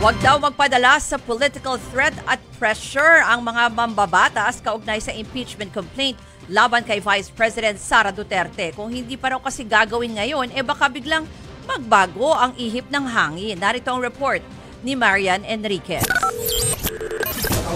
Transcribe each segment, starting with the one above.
Huwag daw magpadala sa political threat at pressure ang mga mambabatas kaugnay sa impeachment complaint laban kay Vice President Sara Duterte. Kung hindi pa raw kasi gagawin ngayon, baka biglang magbago ang ihip ng hangin. Narito ang report ni Marian Enriquez.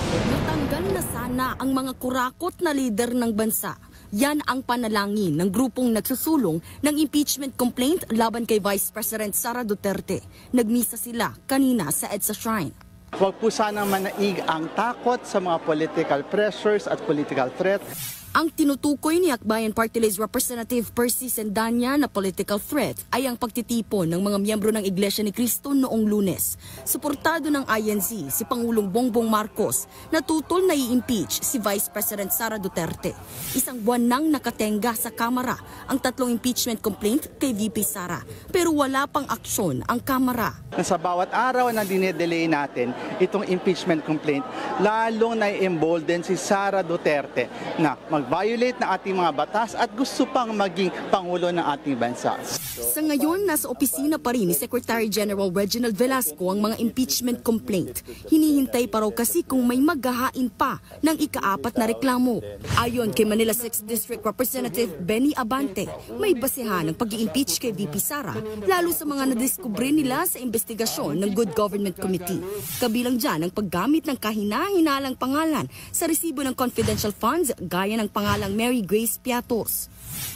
Natanggal na sana ang mga kurakot na lider ng bansa. Yan ang panalangin ng grupong nagsusulong ng impeachment complaint laban kay Vice President Sara Duterte. Nagmisa sila kanina sa EDSA Shrine. Huwag po sanang manaig ang takot sa mga political pressures at political threats. Ang tinutukoy ni Akbayan Party List Representative Percy Sendanya na political threat ay ang pagtitipon ng mga miyembro ng Iglesia ni Cristo noong Lunes. Suportado ng INC si Pangulong Bongbong Marcos na tutol na i-impeach si Vice President Sara Duterte. Isang buwan nang nakatenga sa Kamara ang tatlong impeachment complaint kay VP Sara, pero wala pang aksyon ang Kamara. Sa bawat araw na dinedelay natin itong impeachment complaint, lalong na-embolden si Sara Duterte na mag-violate ng ating mga batas at gusto pang maging Pangulo ng ating bansa. Sa ngayon, nasa opisina pa rin ni Secretary General Reginald Velasco ang mga impeachment complaint. Hinihintay pa raw kasi kung may maghahain pa ng ika-4 na reklamo. Ayon kay Manila 6th District Representative Benny Abante, may basehan ng pag-i-impeach kay VP Sara, lalo sa mga nadiskubre nila sa investigasyon ng Good Government Committee. Kabilang dyan ang paggamit ng kahina-hinalang pangalan sa resibo ng confidential funds gaya ng pangalang Mary Grace Piatos.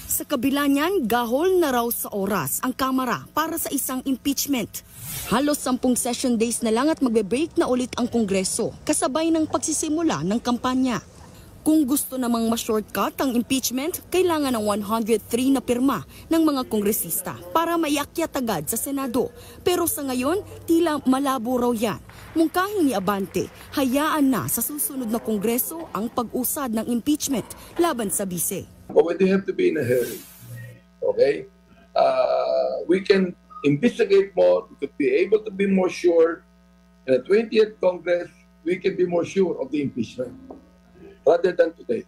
Sa kabila niyan, gahol na raw sa oras ang Kamara para sa isang impeachment. Halos 10 session days na lang at magbe-break na ulit ang Kongreso kasabay ng pagsisimula ng kampanya. Kung gusto namang ma-shortcut ang impeachment, kailangan ng 103 na pirma ng mga kongresista para maiakyat agad sa Senado. Pero sa ngayon, tila malabo raw yan. Mungkahin ni Abante, hayaan na sa susunod na Kongreso ang pag-usad ng impeachment laban sa bise. But we don't have to be in a hurry. Okay? We can investigate more. We could be able to be more sure. In the 20th Congress, we can be more sure of the impeachment rather than today.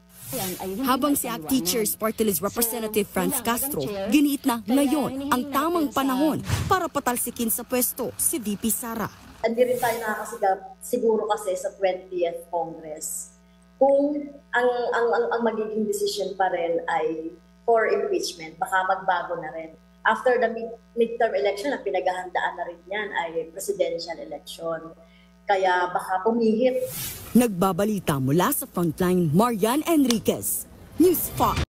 Habang si ACT Teachers Party List Representative Franz Castro, giniit na ngayon ang tamang panahon para patalsikin sa pwesto si VP Sara. Hindi rin tayo nakakasigap siguro kasi sa 20th Congress kung ang magiging decision pa rin ay for impeachment, baka magbago na rin. After the midterm election, ang pinaghahandaan na rin yan ay presidential election. Kaya baka pumihit. Nagbabalita mula sa Frontline, Marian Enriquez, News 5.